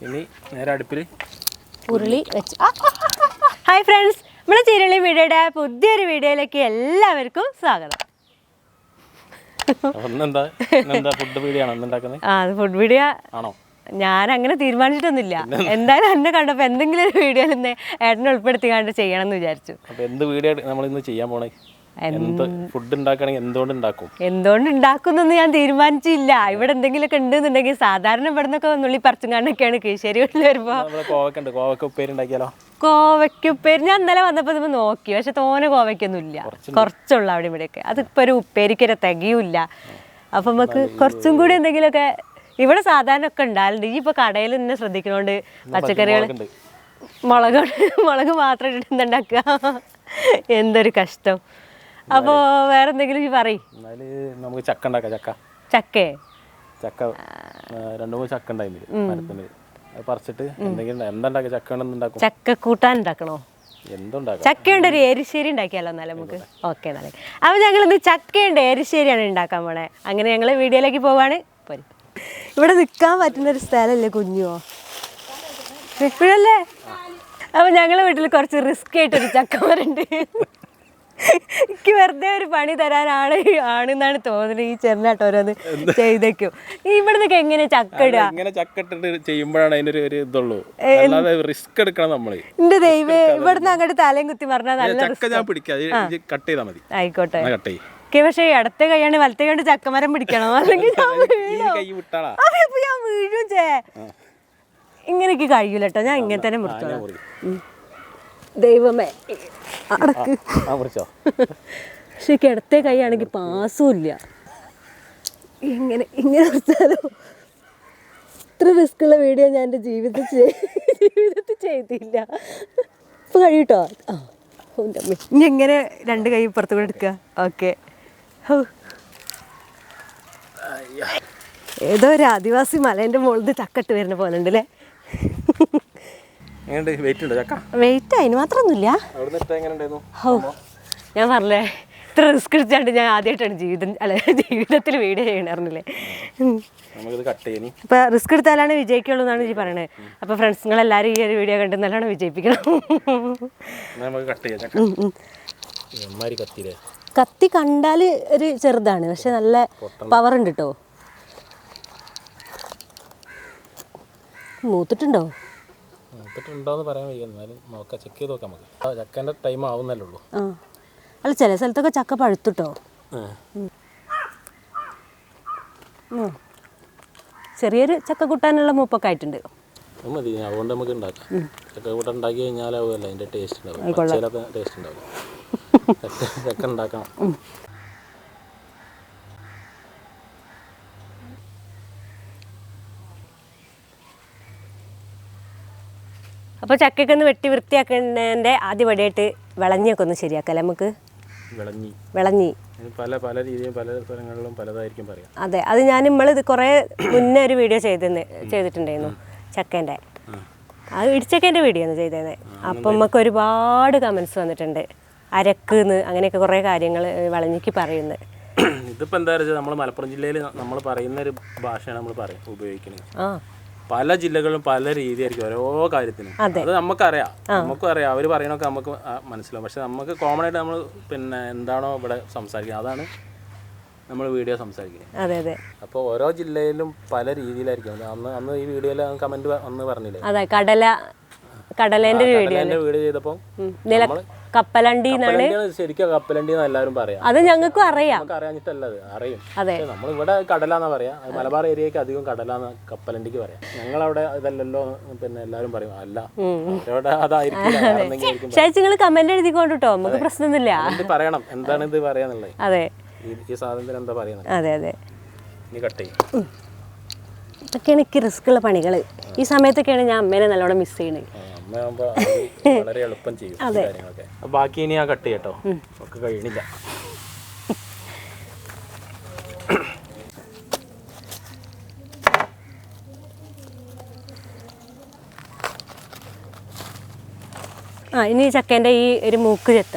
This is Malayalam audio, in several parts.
ഇനി നേരെ അടുപ്പിൽ ഉരുളി വെച്ച്. ഹായ് ഫ്രണ്ട്സ്, നമ്മുടെ ചിരുളി വീഡിയോയുടെ പുതിയൊരു വീഡിയോയിലേക്ക് എല്ലാവർക്കും സ്വാഗതം. ഫുഡ് വീഡിയോ ആണോ ഉണ്ടാക്കുന്നത്? അത് ഫുഡ് വീഡിയോ ആണോ? ഞാൻ അങ്ങനെ തീരുമാനിച്ചിട്ടൊന്നുമില്ല. എന്തായാലും എന്നെ കണ്ടപ്പോൾ എന്തെങ്കിലും ഒരു വീഡിയോയിൽ നിന്ന് ഏട്ടനെ ഉൾപ്പെടുത്തിക്കാണ്ട് ചെയ്യണം എന്ന് വിചാരിച്ചു. എന്ത് വീഡിയോ നമ്മൾ ഇന്ന് ചെയ്യാൻ പോണേ? ഫുഡ് ഉണ്ടാക്കുകയാണെങ്കിൽ എന്തുകൊണ്ട് ഉണ്ടാക്കുന്നൊന്നും ഞാൻ തീരുമാനിച്ചില്ല. ഇവിടെ എന്തെങ്കിലുമൊക്കെ ഉണ്ടെന്നുണ്ടെങ്കിൽ സാധാരണ ഇവിടെ നിന്നൊക്കെ നുള്ളി പറിച്ചുകാണ്ടൊക്കെയാണ് കീശേരി വീട്ടിൽ വരുമ്പോൾ. കോവക്ക ഉപ്പേരി ഉണ്ടാക്കിയാലോ? കോവയ്ക്ക് ഉപ്പേരി ഞാൻ ഇന്നലെ വന്നപ്പോൾ നമ്മൾ നോക്കി, പക്ഷെ തോനെ കോവയ്ക്കൊന്നും ഇല്ല, കുറച്ചുള്ള അവിടെ ഇവിടെയൊക്കെ. അതിപ്പോൾ ഒരു ഉപ്പേരിക്കൊരു തികയൂല്ല. അപ്പം നമുക്ക് കുറച്ചും കൂടി എന്തെങ്കിലുമൊക്കെ ഇവിടെ സാധാരണ ഒക്കെ ഉണ്ടാകലുണ്ട്. ഈ ഇപ്പോൾ കടയിൽ തന്നെ ശ്രദ്ധിക്കണോണ്ട് പച്ചക്കറികൾ മുളക് മാത്രം ഇട്ടിട്ട് എന്തുണ്ടാക്കുക, എന്തൊരു കഷ്ടം. അപ്പോൾ വേറെ എന്തെങ്കിലും പറയും. നമുക്ക് ചക്ക ഉണ്ടാക്കാം. ചക്ക 2-3 ചക്ക ഉണ്ടായിരുന്നു പറിച്ചിട്ട് എന്തെങ്കിലും എന്താ ചക്ക ചക്ക കൂട്ടാൻ ഉണ്ടാക്കണോ? ചക്കയുണ്ട് ഒരു എരിശ്ശേരി ഉണ്ടാക്കിയാലോ എന്നാലും നമുക്ക്. ഓക്കെ എന്നാലേ. അപ്പോൾ ഞങ്ങളിന്ന് ചക്കയുണ്ട് എരിശ്ശേരിയാണ് ഉണ്ടാക്കാൻ പോണേ. അങ്ങനെ ഞങ്ങൾ വീഡിയോയിലേക്ക് പോവാണ്. ഇവിടെ നിൽക്കാൻ പറ്റുന്നൊരു സ്ഥലമല്ലേ കുഞ്ഞുവോ? ഇപ്പോഴല്ലേ? അപ്പോൾ ഞങ്ങളെ വീട്ടിൽ കുറച്ച് റിസ്ക് ആയിട്ടൊരു ചക്കമരുണ്ട്. എനിക്ക് വെറുതെ ഒരു പണി ആണെന്നാണ് തോന്നുന്നത്. ഈ ചെറുനാട്ട് ഓരോന്ന് ചെയ്തേക്കും. ഇവിടെ നിന്നൊക്കെ എങ്ങനെ ചക്ക ഇടുക? ചെയ്യുമ്പോഴാണ് അതിനൊരു ഇതുള്ളൂ. റിസ്ക് എടുക്കണം നമ്മള്. എന്റെ ദൈവം, ഇവിടുന്ന് അങ്ങോട്ട് തലയും കുത്തി പറഞ്ഞാൽ നല്ല ആയിക്കോട്ടെ. പക്ഷേ ഇടത്തെ കൈയാണ് വലത്തെ കണ്ട് ചക്കമരം പിടിക്കണം, അല്ലെങ്കിൽ ഞാൻ വീഴും. ഇങ്ങനെയൊക്കെ കഴിയൂല കേട്ടോ, ഞാൻ ഇങ്ങനെ തന്നെ മുറിച്ചോളാം. ദൈവമേ അടക്ക്. പക്ഷെ ഇടത്തെ കൈയാണെങ്കിൽ പാസും ഇല്ല. ഇങ്ങനെ മുറിച്ചാലോ? ഇത്ര റിസ്ക് ഉള്ള വീഡിയോ ഞാൻ എൻ്റെ ജീവിതത്തിൽ ചെയ്തില്ല. ഇപ്പം കഴിയൂട്ടോ. ഇനി എങ്ങനെ 2 കൈ പുറത്തു കൂടെ എടുക്കുക? ഓക്കെ. ഏതോ ഒരു ആദിവാസി മലേൻ്റെ മുകളിൽ ചക്കട്ട് വരുന്ന പോലെ ഉണ്ടല്ലേ. വെയിറ്റ് അതിന് മാത്രമൊന്നുമില്ല. ഞാൻ പറഞ്ഞേ, ഇത്ര റിസ്ക് എടുത്താണ്ട് ഞാൻ ആദ്യമായിട്ടാണ് ജീവിതത്തിൽ വീഡിയോ ചെയ്യണറിഞ്ഞില്ലേ. ഇപ്പം റിസ്ക് എടുത്താലാണ് വിജയിക്കുള്ളൂ എന്നാണ് ഈ പറയണത്. അപ്പോൾ ഫ്രണ്ട്സ്, നിങ്ങളെല്ലാവരും ഈ ഒരു വീഡിയോ കണ്ട് നല്ലോണം വിജയിപ്പിക്കണം. കത്തി കണ്ടാൽ ഒരു ചെറുതാണ്, പക്ഷെ നല്ല പവർ ഉണ്ട് കേട്ടോ. മൂത്തിട്ടുണ്ടോ? അല്ല, ചില സ്ഥലത്തൊക്കെ ചക്ക പഴുത്തിട്ടോ. ചെറിയൊരു ചക്ക കൂട്ടാനുള്ള മൂപ്പൊക്കെ ആയിട്ടുണ്ട്. അതുകൊണ്ട് നമുക്ക് ഉണ്ടാക്കാം. ചക്ക കൂട്ടാൻ ഉണ്ടാക്കി കഴിഞ്ഞാലാവുമല്ലോ അതിൻ്റെ ടേസ്റ്റ് ഉണ്ടാവും. ടേസ്റ്റ് ഉണ്ടാവും. ചക്ക ഉണ്ടാക്കണം. അപ്പോൾ ചക്കയൊക്കെ ഒന്ന് വെട്ടി വൃത്തിയാക്കുന്നതിൻ്റെ ആദ്യപടിയായിട്ട് വിളഞ്ഞൊക്കെ ഒന്ന് ശരിയാക്കല്ലേ നമുക്ക്. വിളഞ്ഞി പല രീതിയും പല സ്ഥലങ്ങളിലും പലതായിരിക്കും പറയാം. അതെ, അത് നമ്മളിത് കുറേ മുന്നേ ഒരു വീഡിയോ ചെയ്തിട്ടുണ്ടായിരുന്നു ചക്കേൻ്റെ. അത് ഇടിച്ചക്കേൻ്റെ വീഡിയോ ആണ് ചെയ്തത്. അപ്പം നമുക്ക് ഒരുപാട് കമൻസ് വന്നിട്ടുണ്ട്. അരക്കുന്ന് അങ്ങനെയൊക്കെ കുറേ കാര്യങ്ങൾ വിളഞ്ഞിക്ക് പറയുന്നത്. ഇതിപ്പോൾ എന്താ വെച്ചാൽ നമ്മൾ മലപ്പുറം ജില്ലയിൽ നമ്മൾ പറയുന്ന ഒരു ഭാഷയാണ് നമ്മൾ ഉപയോഗിക്കുന്നത്. പല ജില്ലകളിലും പല രീതിയായിരിക്കും ഓരോ കാര്യത്തിനും. അത് നമുക്കറിയാം, അവർ പറയണൊക്കെ നമുക്ക് മനസ്സിലാവും. പക്ഷെ നമുക്ക് കോമൺ ആയിട്ട് നമ്മൾ എന്താണോ ഇവിടെ സംസാരിക്കുന്നത് അതാണ് നമ്മൾ വീഡിയോ സംസാരിക്കുന്നത്. അതെ അതെ. അപ്പോൾ ഓരോ ജില്ലയിലും പല രീതിയിലായിരിക്കും. അന്ന് ഈ വീഡിയോയിൽ കമന്റ് അന്ന് പറഞ്ഞില്ലേ, കടലേന്റെ വീഡിയോ ചെയ്തപ്പോൾ കപ്പലണ്ടി ശരിക്കും കപ്പലണ്ടി എന്ന് എല്ലാവരും പറയാം. അത് ഞങ്ങൾക്കും അറിയാം. നമുക്ക് അറിയാഞ്ഞിട്ടല്ലത്, അറിയും. നമ്മൾ ഇവിടെ കടലാന്നാ പറയാ. മലബാർ ഏരിയക്ക് അധികം കടലാന്ന് കപ്പലണ്ടിക്ക് പറയാം. ഞങ്ങളവിടെ ഇതല്ലല്ലോ എല്ലാവരും പറയും. അല്ല, അവരോട് അതായിരിക്കും. കമന്റ് എഴുതിക്കൊണ്ടിട്ടോ, നമുക്ക് പ്രശ്നമൊന്നുമില്ല. പറയണം എന്താണ് ഇത് പറയാന്നുള്ളത്. അതെ, ഈ സാധനത്തിന് എന്താ പറയുന്നത്. അതെ അതെ. ഇനി കട്ട് ചെയ്യും. ഇതൊക്കെയാണ് എനിക്ക് റിസ്ക് ഉള്ള പണികൾ. ഈ സമയത്തൊക്കെയാണ് ഞാൻ അമ്മേനെ നല്ലോണം മിസ് ചെയ്യണത്. വളരെ എളുപ്പം ചെയ്യും കാര്യങ്ങളൊക്കെ. ബാക്കി ഇനി കട്ട് ചെയ്യട്ടോ, ഒക്കെ കഴിയണില്ല. ഇനി ചക്കേൻ്റെ ഈ ഒരു മൂക്ക് ചെത്ത.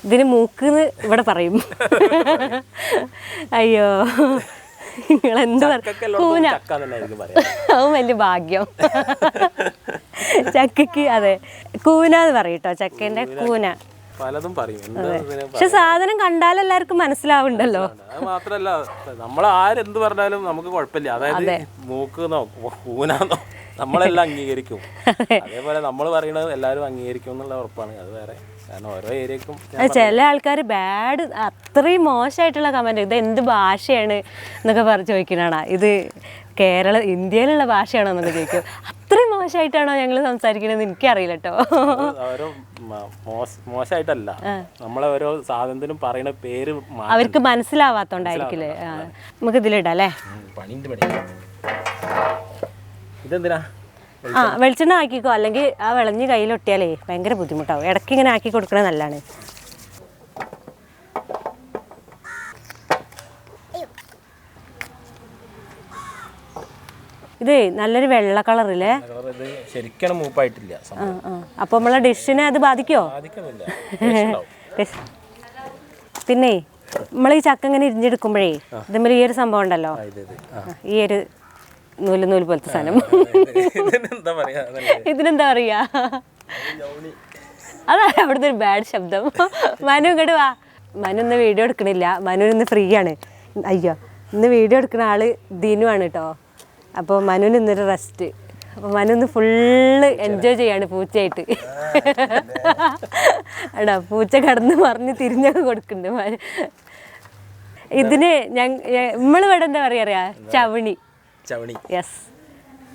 ഇതിന് മൂക്ക് ഇവിടെ പറയും. അയ്യോ, നിങ്ങളെന്ത് കൂന അതും വലിയ ഭാഗ്യം. ചക്കക്ക് അതെ കൂന എന്ന് പറയട്ടോ, ചക്കേന്റെ കൂന. പലതും പറയും. പക്ഷെ സാധനം കണ്ടാൽ എല്ലാവർക്കും മനസ്സിലാവുണ്ടല്ലോ. അത് മാത്രല്ല നമ്മൾ ആരെന്ത് പറഞ്ഞാലും നമുക്ക് കുഴപ്പമില്ല. അതായത് മൂക്കുന്നോ കൂനാന്നോ നമ്മളെല്ലാം അംഗീകരിക്കും. അതേപോലെ നമ്മൾ പറയുന്നത് എല്ലാവരും അംഗീകരിക്കും എന്നുള്ള ഉറപ്പാണ്. അത് വേറെ, കാരണം ഓരോ ഏരിയക്കും ചില ആൾക്കാർ ബാഡ് അത്രയും മോശമായിട്ടുള്ള കമന്റ്, ഇത് എന്ത് ഭാഷയാണ് എന്നൊക്കെ ചോദിക്കണാണ്. ഇത് ഇന്ത്യയിലുള്ള ഭാഷയാണോ എന്നൊക്കെ ചോദിക്കും. അത്രയും മോശമായിട്ടാണോ ഞങ്ങൾ സംസാരിക്കണമെന്ന് എനിക്കറിയില്ല കേട്ടോ. ഓരോ മോശമായിട്ടല്ല, നമ്മളെ ഓരോ സാധനത്തിനും പറയുന്ന പേര് അവർക്ക് മനസ്സിലാവാത്തോണ്ടായിരിക്കില്ലേ. നമുക്ക് ഇതിലിടാം അല്ലേ. ഇതെന്തിനാ? വെളിച്ചെണ്ണ ആക്കിക്കോ, അല്ലെങ്കിൽ ആ വിളഞ്ഞ് കയ്യിലൊട്ടിയാലേ ഭയങ്കര ബുദ്ധിമുട്ടാവും. ഇടയ്ക്ക് ഇങ്ങനെ ആക്കി കൊടുക്കണത് നല്ലതാണ്. ഇത് നല്ലൊരു വെള്ള കളറില്ലേ. ശരിക്കും മൂപ്പായിട്ടില്ല. അപ്പൊ നമ്മളെ ഡിഷിനെ അത് ബാധിക്കോ? പിന്നെ നമ്മൾ ഈ ചക്ക ഇങ്ങനെ ഇരിഞ്ഞെടുക്കുമ്പോഴേ ഇതുമ്മേൽ ഈ ഒരു സംഭവം ഉണ്ടല്ലോ, ഈ ഒരു നൂല് പോലത്തെ സാധനം, ഇതിനെന്താ പറയാ? അതാണ് അവിടുത്തെ ഒരു ബാഡ് ശബ്ദം. മനു ഇങ്ങോട്ട് വാ. മനു ഇന്ന് വീഡിയോ എടുക്കണില്ല, മനു ഇന്ന് ഫ്രീ ആണ്. അയ്യോ, ഇന്ന് വീഡിയോ എടുക്കുന്ന ആള് ദിനു ആണ് കേട്ടോ. അപ്പോൾ മനുവിന് ഇന്നൊരു റെസ്റ്റ്. അപ്പോൾ മനു ഇന്ന് ഫുള്ള് എൻജോയ് ചെയ്യാണ് പൂച്ചയായിട്ട്. എടാ പൂച്ച കടന്ന് മറിഞ്ഞ് തിരിഞ്ഞൊക്കെ കൊടുക്കുന്നുണ്ട്. ഇതിന് നമ്മളിവിടെ എന്താ പറയാ, ചവണി. യെസ്.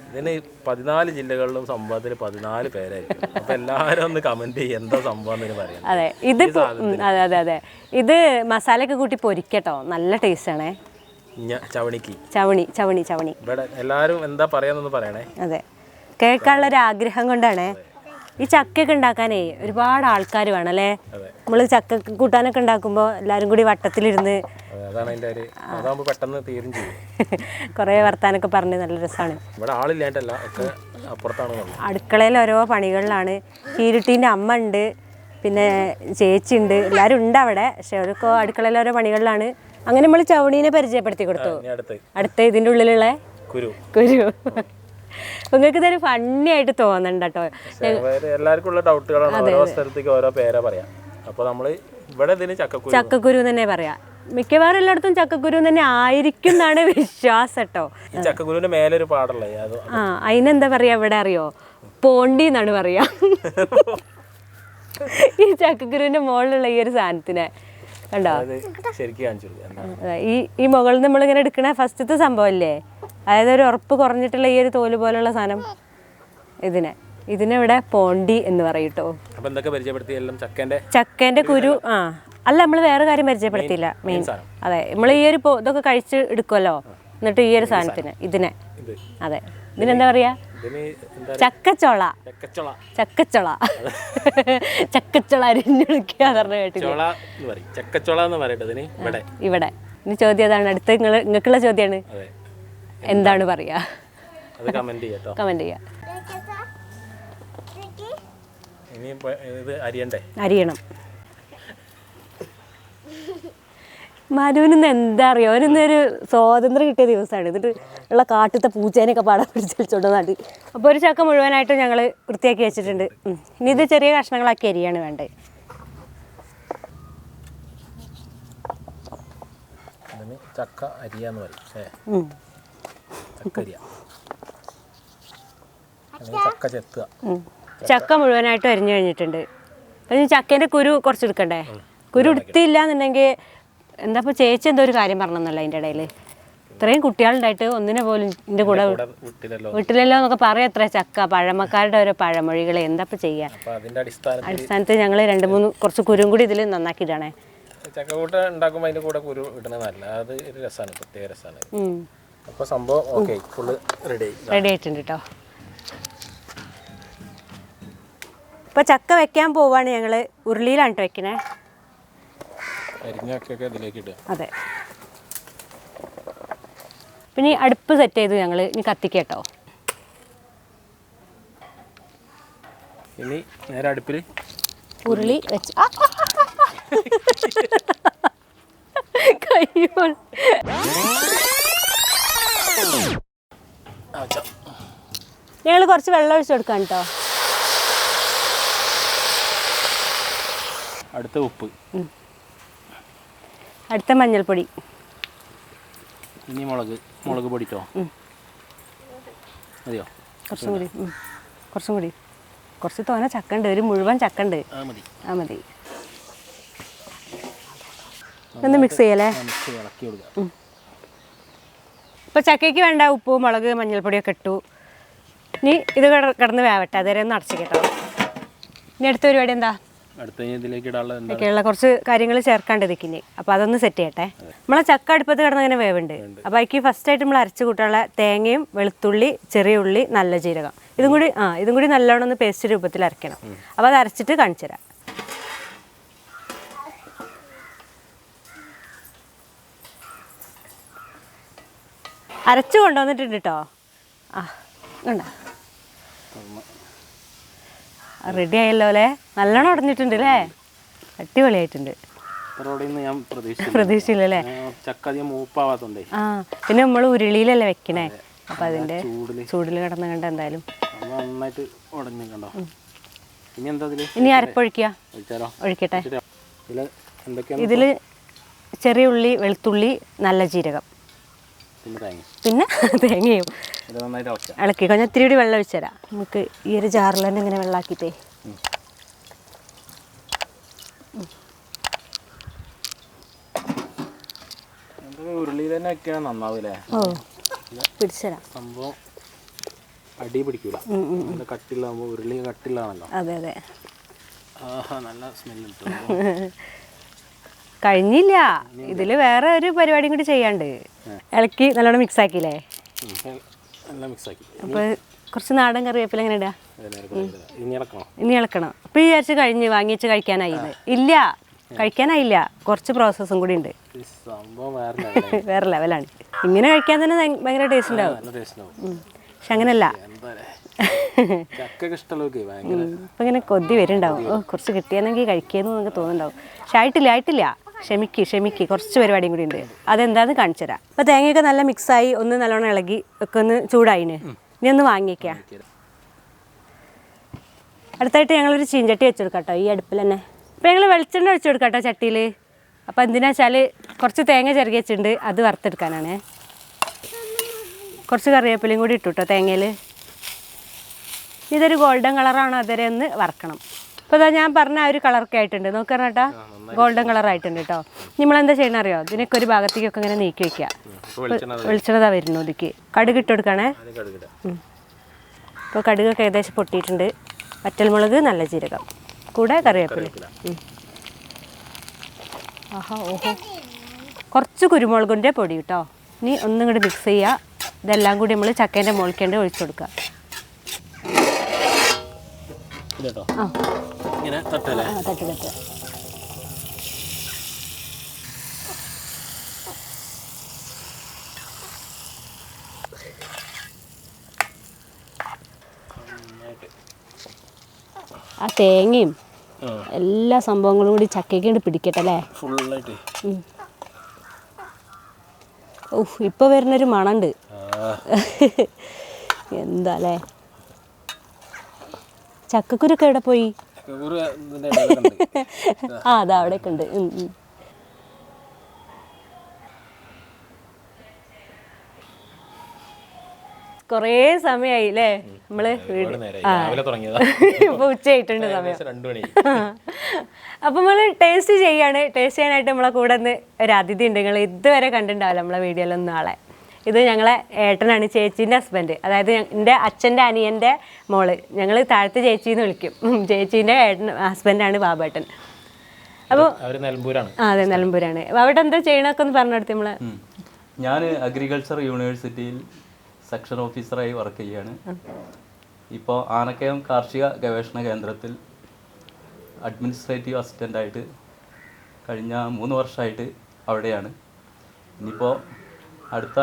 ഇതിന് 14 ജില്ലകളിലും സംഭവത്തിൽ 14 പേരായിരിക്കും. അപ്പൊ എല്ലാവരും ഒന്ന് കമന്റ് ചെയ്യും എന്താ സംഭവം എന്ന് പറയാം. അതെ, ഇത് അതെ ഇത് മസാലയൊക്കെ കൂട്ടി പൊരിക്കട്ടോ, നല്ല ടേസ്റ്റ് ആണേ. ചവണി ഇവിടെ എല്ലാരും എന്താ പറയാന്നൊന്ന് പറയണേ. അതെ, കേൾക്കാനുള്ള ഒരു ആഗ്രഹം കൊണ്ടാണ്. ഈ ചക്കയൊക്കെ ഉണ്ടാക്കാനേ ഒരുപാട് ആൾക്കാർ വേണം അല്ലേ. നമ്മൾ ചക്ക കൂട്ടാനൊക്കെ ഉണ്ടാക്കുമ്പോൾ എല്ലാവരും കൂടി വട്ടത്തിലിരുന്ന് പെട്ടെന്ന് തീരും ചെയ്യും. കുറേ വർത്താനൊക്കെ പറഞ്ഞ് നല്ല രസമാണ്. ഇവിടെ ആളില്ലാണ്ടല്ല, അടുക്കളയിൽ ഓരോ പണികളിലാണ്. ചീരുട്ടീൻ്റെ അമ്മ ഉണ്ട്, പിന്നെ ചേച്ചി ഉണ്ട്, എല്ലാവരും ഉണ്ട് അവിടെ. പക്ഷെ അവരൊക്കെ അടുക്കളയിൽ ഓരോ പണികളിലാണ്. അങ്ങനെ നമ്മൾ ചവണീനെ പരിചയപ്പെടുത്തി കൊടുത്തു. അടുത്ത ഇതിൻ്റെ ഉള്ളിലുള്ള കുരു. നിങ്ങൾക്ക് ഇതൊരു ഫണ്ണി ആയിട്ട് തോന്നണ്ട കേട്ടോ. എല്ലാവർക്കും ഉള്ള ഡൗട്ടുകളാണ്. ഓരോ സ്ഥലത്തേക്ക് ഓരോ പേരാ പറയാം. അപ്പോൾ നമ്മൾ ഇവിടെ ചക്കക്കുരു തന്നെ പറയാം. മിക്കവാറും എല്ലായിടത്തും ചക്കക്കുരു തന്നെ ആയിരിക്കും എന്നാണ് വിശ്വാസം കേട്ടോ. ചക്കക്കുരുവിന്റെ മേലൊരു പാടല്ലേ, അതിനെന്താ പറയാ ഇവിടെ അറിയോ? പോണ്ടി എന്നാണ് പറയാ. ഈ ചക്കക്കുരുവിന്റെ മുകളിലുള്ള ഈ ഒരു സാധനത്തിനെ കണ്ടോ? ഈ മുകളിൽ നമ്മളിങ്ങനെ എടുക്കണ ഫസ്റ്റത്തെ സംഭവം അല്ലേ, അതായത് ഒരു ഉറപ്പ് കുറഞ്ഞിട്ടുള്ള ഈ ഒരു തോല് പോലുള്ള സാധനം, ഇതിനെവിടെ പോണ്ടി എന്ന് പറയൂട്ടോ. ചക്കേന്റെ കുരു. അല്ല, നമ്മൾ വേറെ കാര്യം പരിചയപ്പെടുത്തിയില്ല. മെയിൻ അതെ, നമ്മൾ ഈ ഒരു ഇതൊക്കെ കഴിച്ച് എടുക്കുമല്ലോ, എന്നിട്ട് ഈ ഒരു സാധനത്തിന് അതെ, ഇതിനെന്താ പറയാ? ചക്കച്ചോള അരിഞ്ഞെടുക്കുക ഇവിടെ. ഇനി ചോദ്യം അതാണ്, അടുത്ത നിങ്ങൾക്കുള്ള ചോദ്യമാണ്, എന്താണ് പറയാ? കമന്റ് ചെയ്യാം. അരിയണം. മനുവിന് എന്താ അറിയോ, അവനിന്നൊരു സ്വാതന്ത്ര്യം കിട്ടിയ ദിവസമാണ്. എന്നിട്ട് ഉള്ള കാട്ടിലത്തെ പൂച്ചേനെയൊക്കെ പാടാൻ പിടിച്ചോണ്ട് നാട്ടി. അപ്പോൾ ഒരു ചക്ക മുഴുവനായിട്ട് ഞങ്ങൾ വൃത്തിയാക്കി വെച്ചിട്ടുണ്ട്. ഇനി ഇത് ചെറിയ കഷ്ണങ്ങളാക്കി അരിയാണ് വേണ്ടത്. ചക്ക അരിയാന്ന് പറയും. ചക്ക മുഴുവനായിട്ട് അരിഞ്ഞു കഴിഞ്ഞിട്ടുണ്ട്. അപ്പം ചക്കേൻ്റെ കുരു കുറച്ചെടുക്കണ്ടേ? കുരു എടുത്തില്ല എന്നുണ്ടെങ്കിൽ എന്താ ഇപ്പോൾ ചേച്ചി എന്തോ ഒരു കാര്യം പറഞ്ഞല്ലോ അതിൻ്റെ ഇടയിൽ. ഇത്രയും കുട്ടികളുണ്ടായിട്ട് ഒന്നിനെ പോലും എൻ്റെ കൂടെ വിട്ടില്ലല്ലോ എന്നൊക്കെ പറയാം. എത്ര ചക്ക പഴമക്കാരുടെ ഓരോ പഴമൊഴികൾ എന്താ ഇപ്പോൾ ചെയ്യുക? അടിസ്ഥാനത്തിൽ ഞങ്ങൾ 2-3 കുറച്ച് കുരും കൂടി ഇതിൽ നന്നാക്കിയിട്ടാണേ. ചക്കക്കൂട്ട ഉണ്ടാക്കുമ്പോൾ അതിൻ്റെ കൂടെ കുരു ഇടണതല്ല, അത് ഒരു രസമാണ്, പ്രത്യേക രസമാണ്. അപ്പോൾ സംഭവം ഓക്കെ, ഫുള്ള് റെഡി ആയിട്ടുണ്ട് കേട്ടോ. ഇപ്പോൾ ചക്ക വെക്കാൻ പോവാണ് ഞങ്ങൾ. ഉരുളിയിലാണ് കേട്ടോ വെക്കണേ. അതെ, പിന്നെ അടുപ്പ് സെറ്റ് ചെയ്തു ഞങ്ങൾ. ഇനി കത്തിക്കട്ടോ. ഇനി നേരെ അടുപ്പിൽ ഉരുളി വെച്ച് കയ്യോ ഞങ്ങൾ കുറച്ച് വെള്ളം ഒഴിച്ചു കൊടുക്കാം കേട്ടോ. അടുത്ത ഉപ്പ്, അടുത്ത മഞ്ഞൾപ്പൊടി, ഇനി മുളക് പൊടിട്ടോ മതിയോ? കുറച്ചും കൂടി കുറച്ച് തോനെ ചക്ക ഉണ്ട്, ഒരു മുഴുവൻ ചക്ക ഉണ്ട്. ആ മതി. ഒന്ന് മിക്സ് ചെയ്യല്ലേ. ഇപ്പോൾ ചക്കയ്ക്ക് വേണ്ട ഉപ്പ്, മുളക്, മഞ്ഞൾപ്പൊടിയൊക്കെ ഇട്ടു. ഇനി ഇത് കിടന്ന് വേവട്ടെ, അതുവരെ ഒന്ന് അടച്ചു കേട്ടോ. ഇനി അടുത്ത പരിപാടി എന്താ? ഒക്കെയുള്ള കുറച്ച് കാര്യങ്ങൾ ചേർക്കാണ്ട് ഇതിക്കിനി. അപ്പോൾ അതൊന്ന് സെറ്റ് ചെയ്യട്ടെ. നമ്മളെ ചക്ക അടുപ്പത്ത് കിടന്ന് അങ്ങനെ വേവുണ്ട്. അപ്പോൾ അതിക്ക് ഫസ്റ്റായിട്ട് നമ്മൾ അരച്ച് കൂട്ടാനുള്ള തേങ്ങയും വെളുത്തുള്ളി, ചെറിയ ഉള്ളി, നല്ല ജീരകം ഇതും കൂടി നല്ലോണം ഒന്ന് പേസ്റ്റ് രൂപത്തിൽ അരയ്ക്കണം. അപ്പോൾ അത് അരച്ചിട്ട് കാണിച്ചു തരാം. അരച്ച് കൊണ്ടുവന്നിട്ടുണ്ട് കേട്ടോ. കണ്ടോ, റെഡി ആയല്ലോ അല്ലേ? നല്ലോണം ഉടഞ്ഞിട്ടുണ്ട് അല്ലേ? അടിപൊളിയായിട്ടുണ്ട്. പ്രതീക്ഷിച്ചില്ലല്ലേ? ആ പിന്നെ നമ്മൾ ഉരുളിയിലല്ലേ വെക്കണേ, അപ്പൊ അതിന്റെ ചൂടിൽ കിടന്ന് കണ്ട എന്തായാലും ഇനി അരപ്പൊഴിക്കുക. ഒഴിക്കട്ടെ. ഇതില് ചെറിയ ഉള്ളി, വെളുത്തുള്ളി, നല്ല ജീരകം, പിന്നെ തേങ്ങയും ഇളക്കി കഴിഞ്ഞാൽ ഇത്തിരി കൂടി വെള്ളം ഒഴിച്ചു തരാം. നമുക്ക് ഈ ഒരു ജാറിൽ തന്നെ ഇങ്ങനെ വെള്ളമാക്കിട്ടേ. ഓ പിടിച്ചരാം. സംഭവം അടി പിടിക്കൂല, കട്ടിലാകുമ്പോ ഉരുളി കട്ടിലാണല്ലോ. അതെ അതെ. നല്ല സ്മെല്ല്. കഴിഞ്ഞില്ല, ഇതില് വേറെ ഒരു പരിപാടിയും കൂടി ചെയ്യാണ്ട്. ഇളക്കി നല്ലോണം മിക്സ് ആക്കിയില്ലേ? അപ്പൊ കുറച്ച് നാടൻ കറിവേപ്പില എങ്ങനെ ഇടാ? ഇനി ഇളക്കണം. അപ്പൊ വിചാരിച്ച് കഴിഞ്ഞ് വാങ്ങിച്ച് കഴിക്കാനായില്ല. ഇല്ല, കഴിക്കാനായില്ല, കുറച്ച് പ്രോസസ്സും കൂടി ഉണ്ട്. വേറെ ലെവലാണ്. ഇങ്ങനെ കഴിക്കാൻ തന്നെ ഭയങ്കര ടേസ്റ്റ് ഉണ്ടാവും. പക്ഷെ അങ്ങനല്ല, ഇപ്പൊ ഇങ്ങനെ കൊതി വരുന്നുണ്ടാവും. കുറച്ച് കിട്ടിയാണെങ്കിൽ കഴിക്കുന്നു എന്നൊക്കെ തോന്നുന്നുണ്ടാവും. പക്ഷെ ആയിട്ടില്ല. ക്ഷമിക്ക്, കുറച്ച് പരിപാടിയും കൂടി ഉണ്ട്. അതെന്താന്ന് കാണിച്ചു തരാം. അപ്പൊ തേങ്ങയൊക്കെ നല്ല മിക്സായി, ഒന്ന് നല്ലോണം ഇളകി ഒക്കെ ഒന്ന് ചൂടായിന്. ഇനി ഒന്ന് വാങ്ങിക്കാം. അടുത്തായിട്ട് ഞങ്ങളൊരു ചീഞ്ചട്ടി വെച്ചെടുക്കാം കേട്ടോ, ഈ അടുപ്പിൽ തന്നെ. അപ്പം ഞങ്ങൾ വെളിച്ചെണ്ണ ഒഴിച്ചു കൊടുക്കാം കേട്ടോ ചട്ടിയിൽ. അപ്പോൾ എന്തിനാ വെച്ചാൽ കുറച്ച് തേങ്ങ ചിരകി വെച്ചിട്ടുണ്ട്, അത് വറുത്തെടുക്കാനാണ്. കുറച്ച് കറിവേപ്പിലയും കൂടി ഇട്ടു കേട്ടോ തേങ്ങയിൽ. ഇതൊരു ഗോൾഡൻ കളറാണോ അതുവരെ ഒന്ന് വറക്കണം. അപ്പോൾ അതാ ഞാൻ പറഞ്ഞ ആ ഒരു കളറൊക്കെ ആയിട്ടുണ്ട്. നോക്കണം കേട്ടോ, ഗോൾഡൻ കളർ ആയിട്ടുണ്ട് കേട്ടോ. നമ്മളെന്താ ചെയ്യണം അറിയോ? ഇതിനൊക്കെ ഒരു ഭാഗത്തേക്കൊക്കെ ഇങ്ങനെ നീക്കി വെക്കുക. വെളിച്ചെണ്ണ വരുന്നു ഇതിക്ക്. കടുക് ഇട്ട് കൊടുക്കണേ. ഇപ്പോൾ കടുകൊക്കെ ഏകദേശം പൊട്ടിയിട്ടുണ്ട്. വറ്റൽമുളക്, നല്ല ജീരകം, കൂടെ കറിവേപ്പില. ഓഹോ, കുറച്ച് കുരുമുളകിൻ്റെ പൊടി കേട്ടോ. ഇനി ഒന്നും കൂടി മിക്സ് ചെയ്യുക. ഇതെല്ലാം കൂടി നമ്മൾ ചക്കേൻ്റെ മുകളിൽ ഒഴിച്ചു കൊടുക്കുക. തട്ട്. ആ തേങ്ങയും എല്ലാ സംഭവങ്ങളും കൂടി ചക്കയ്ക്ക് പിടിക്കട്ടെ അല്ലേ? ഫുള്ളായിട്ട്. ഇപ്പൊ വരുന്നൊരു മണുണ്ട്. എന്താ അല്ലേ? ചക്കക്കുരൊക്കെ എവിടെ പോയി? അതാ അവിടെയൊക്കെ ഉണ്ട്. കൊറേ സമയായി അല്ലേ നമ്മള് ഇപ്പൊ ഉച്ചയായിട്ടുണ്ട് സമയം. അപ്പൊ നമ്മള് ടേസ്റ്റ് ചെയ്യാണ്. ടേസ്റ്റ് ചെയ്യാനായിട്ട് നമ്മളെ കൂടെ ഒന്ന് ഒരു അതിഥി ഉണ്ട്. നിങ്ങൾ ഇതുവരെ കണ്ടിട്ടുണ്ടാവില്ല നമ്മളെ വീഡിയോയിലൊന്നും ആളെ. ഇത് ഞങ്ങളെ ഏട്ടനാണ്, ചേച്ചീൻ്റെ ഹസ്ബൻഡ്. അതായത് എൻ്റെ അച്ഛൻ്റെ അനിയൻ്റെ മോള്. ഞങ്ങൾ താഴത്തെ ചേച്ചിന്ന് വിളിക്കും. ചേച്ചീൻ്റെ ഹസ്ബൻഡാണ് ബാബേട്ടൻ. അപ്പോൾ അതെ, നിലമ്പൂരാണ്. അപ്പോൾ അവിടെ എന്താ ചെയ്യണമൊക്കെ ഒന്ന് പറഞ്ഞു കൊടുത്ത് നമ്മള്. ഞാൻ അഗ്രികൾച്ചർ യൂണിവേഴ്സിറ്റിയിൽ സെക്ഷൻ ഓഫീസറായി വർക്ക് ചെയ്യാണ്. ഇപ്പോൾ ആനക്കയം കാർഷിക ഗവേഷണ കേന്ദ്രത്തിൽ അഡ്മിനിസ്ട്രേറ്റീവ് അസിസ്റ്റൻ്റായിട്ട് കഴിഞ്ഞ 3 വർഷമായിട്ട് അവിടെയാണ്. ഇനിയിപ്പോൾ അടുത്ത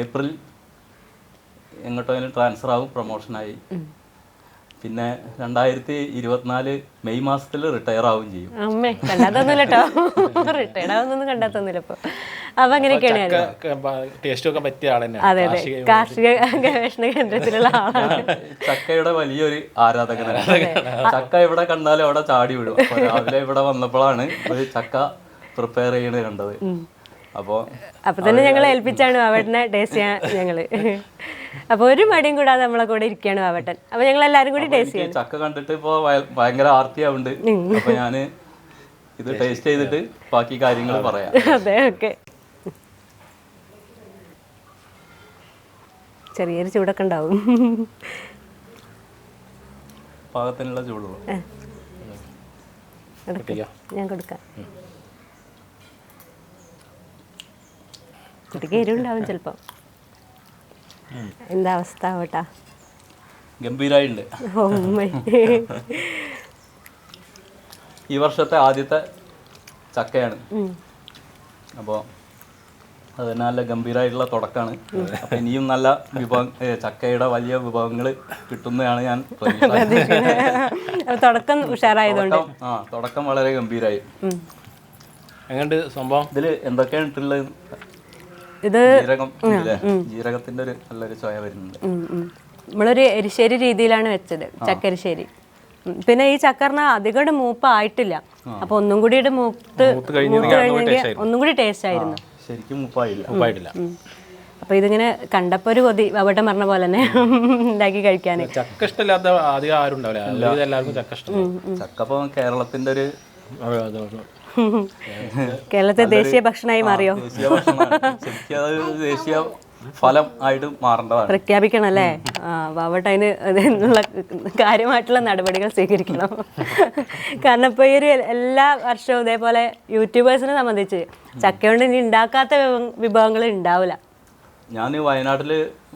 ഏപ്രിൽ എങ്ങോട്ടോ ട്രാൻസ്ഫർ ആവും, പ്രൊമോഷനായി. പിന്നെ 2024 മെയ് മാസത്തിൽ റിട്ടയർ ആവുകയും ചെയ്യും. അമ്മേ കണ്ടാത്തൊന്നുമില്ല കേട്ടോ, റിട്ടയർഡ് ആവുന്നൊന്നും കണ്ടാത്തൊന്നുമില്ല ഇപ്പൊ. അപ്പൊ അങ്ങനെയൊക്കെയാണ്. ടേസ്റ്റ് ഒക്കെ പറ്റിയ ആളെന്നെ. അതെ അതെ, കാർഷിക ഗവേഷണ കേന്ദ്രത്തിലുള്ള ആളാണ്. ചക്കയുടെ വലിയൊരു ആരാധകനാണ്. ചക്ക എവിടെ കണ്ടാലും അവിടെ ചാടി വിടും. അപ്പൊ രാവിലെ ഇവിടെ വന്നപ്പോഴാണ് ഒരു ചക്ക പ്രിപ്പയർ ചെയ്യണത് കണ്ടത്. അപ്പൊ തന്നെ ഞങ്ങളെ ഏൽപ്പിച്ചാണ് വാവട്ടനെ ടേസ്റ്റ് ചെയ്യാൻ ഞങ്ങള്. അപ്പൊ ഒരു മടിയും കൂടാതെ നമ്മളെ കൂടെ ഇരിക്കുകയാണ് വാവട്ടൻ. അപ്പൊ ഞങ്ങൾ എല്ലാരും കൂടി ടേസ്റ്റ് ചെയ്യാം. ചക്ക കണ്ടിട്ട് ഇപ്പൊ ഭയങ്കര ആർത്തിയാവുണ്ട്. അപ്പൊ ഞാന് ഇത് ടേസ്റ്റ് ചെയ്തിട്ട് ബാക്കി കാര്യങ്ങൾ പറയാം. അതെ, ഓക്കെ. ചെറിയൊരു ചൂടൊക്കെ ഉണ്ടാവും. പാകത്തിനുള്ള ചൂടുള്ളൂ. ഞാൻ കൊടുക്കാം. കുട്ടിക്ക് എരിവുണ്ടാവും ചിലപ്പോ. എന്താ അവസ്ഥ ആവട്ടാ? ഗംഭീരായിട്ടുണ്ട്. ഈ വർഷത്തെ ആദ്യത്തെ ചക്കയാണ്. അപ്പോൾ അത് നല്ല ഗംഭീരമായിട്ടുള്ള തുടക്കമാണ്. അപ്പം ഇനിയും നല്ല ചക്കയുടെ വലിയ വിഭവങ്ങൾ കിട്ടുന്നതാണ് ഞാൻ തുടക്കം ഉഷാറായതുകൊണ്ട്. തുടക്കം വളരെ ഗംഭീരമായി. എങ്ങനെയുണ്ട് സംഭവം? ഇതിൽ എന്തൊക്കെയാണ് ഇട്ടുള്ളത്? ഇത് ജീരകത്തിന്റെ ഒരു നല്ലൊരു ചോയ വരുന്നുണ്ട്. നമ്മളൊരു എരിശ്ശേരി രീതിയിലാണ് വെച്ചത്, ചക്കരിശ്ശേരി. പിന്നെ ഈ ചക്കറിന അധികം മൂപ്പായിട്ടില്ല, അപ്പൊ ഒന്നും കൂടി മൂത്ത് കഴിഞ്ഞെങ്കിൽ ഒന്നും കൂടി ടേസ്റ്റ് ആയിരുന്നു. ശരിക്കും മൂപ്പായിട്ടില്ല. അപ്പൊ ഇതിങ്ങനെ കണ്ടപ്പോ ഒരു കൊതി, അവിടെ പറഞ്ഞ പോലെ തന്നെ ഉണ്ടാക്കി കഴിക്കാൻ. ചക്ക ഇഷ്ടമില്ലാത്ത അധികം ആരും ഉണ്ടാവില്ല, എല്ലാവർക്കും ചക്ക ഇഷ്ടം. ചക്ക ഇപ്പൊ കേരളത്തിന്റെ ഒരു കേരളത്തെ ദേശീയ ഭക്ഷണമായി മാറിയോ? ദേശീയ ഫലം ആയിട്ട് മാറേണ്ടതാണ്. പ്രഖ്യാപിക്കണം അല്ലേ? ബാബട്ട് അതിനുള്ള കാര്യമായിട്ടുള്ള നടപടികൾ സ്വീകരിക്കണം. കാരണം ഇപ്പോൾ ഈ ഒരു എല്ലാ വർഷവും ഇതേപോലെ യൂട്യൂബേഴ്സിനെ സംബന്ധിച്ച് ചക്ക കൊണ്ട് ഇനി ഉണ്ടാക്കാത്ത വിഭവങ്ങൾ ഉണ്ടാവില്ല. ഞാൻ വയനാട്ടിൽ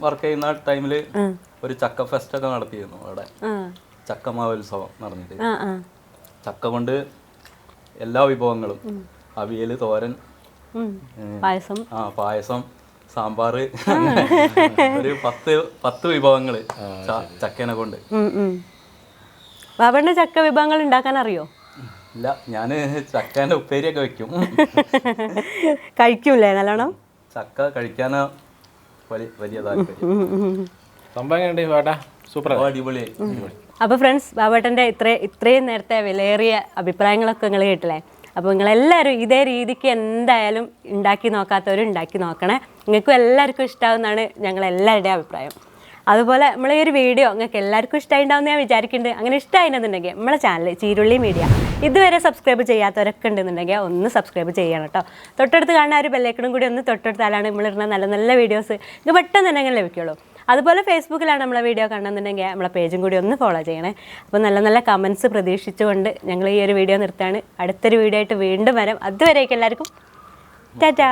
വർക്ക് ചെയ്യുന്ന ടൈമിൽ ഒരു ചക്ക ഫെസ്റ്റ് ഒക്കെ നടത്തിയിരുന്നു. അവിടെ ചക്ക മഹോത്സവം നടന്നിട്ട് ചക്ക കൊണ്ട് എല്ലാ വിഭവങ്ങളും, അവിയൽ, തോരൻ, പായസം, സാമ്പാർ, ഒരു 10 വിഭവങ്ങള് ചക്കേനെ കൊണ്ട്. ബാബന്റെ ചക്ക വിഭവങ്ങൾ ഉണ്ടാക്കാൻ അറിയോ? ഇല്ല, ഞാന് ചക്കേന്റെ ഉപ്പേരിയൊക്കെ വെക്കും. കഴിക്കൂലേ നല്ലോണം? ചക്ക കഴിക്കാനാ വലിയ താല്പര്യം. സൂപ്പർ, അടിപൊളിയായി. അപ്പോൾ ഫ്രണ്ട്സ്, ബാബേട്ടൻ്റെ ഇത്രയും നേരത്തെ വിലയേറിയ അഭിപ്രായങ്ങളൊക്കെ നിങ്ങൾ കേട്ടില്ലേ? അപ്പോൾ നിങ്ങളെല്ലാവരും ഇതേ രീതിക്ക് എന്തായാലും ഉണ്ടാക്കി നോക്കാത്തവരും ഉണ്ടാക്കി നോക്കണേ. നിങ്ങൾക്കും എല്ലാവർക്കും ഇഷ്ടമാവുന്നതാണ് ഞങ്ങളെല്ലാവരുടെയും അഭിപ്രായം. അതുപോലെ നമ്മളെ ഈ ഒരു വീഡിയോ നിങ്ങൾക്ക് എല്ലാവർക്കും ഇഷ്ടമായിട്ടുണ്ടാവുമെന്ന് ഞാൻ വിചാരിക്കുന്നുണ്ട്. അങ്ങനെ ഇഷ്ടമായിരുന്നുണ്ടെങ്കിൽ നമ്മളെ ചാനൽ ചീരുള്ളി മീഡിയ ഇതുവരെ സബ്സ്ക്രൈബ് ചെയ്യാത്തവരൊക്കെ ഉണ്ടെന്നുണ്ടെങ്കിൽ ഒന്ന് സബ്സ്ക്രൈബ് ചെയ്യണം കേട്ടോ. തൊട്ടടുത്ത് കാണുന്ന ഒരു ബെല്ലൈക്കണും കൂടി ഒന്ന് തൊട്ടടുത്താലാണ് നമ്മളിടുന്ന നല്ല നല്ല വീഡിയോസ് നിങ്ങൾക്ക് പെട്ടെന്ന് തന്നെ ലഭിക്കുള്ളൂ. അതുപോലെ ഫേസ്ബുക്കിലാണ് നമ്മളെ വീഡിയോ കാണുന്നുണ്ടെങ്കിൽ നമ്മളെ പേജും കൂടി ഒന്ന് ഫോളോ ചെയ്യണേ. അപ്പോൾ നല്ല നല്ല കമൻറ്റ്സ് പ്രതീക്ഷിച്ചുകൊണ്ട് ഞങ്ങൾ ഈ ഒരു വീഡിയോ നിർത്താണ്. അടുത്തൊരു വീഡിയോ ആയിട്ട് വീണ്ടും വരാം. അതുവരേക്കും എല്ലാവർക്കും ടാറ്റാ.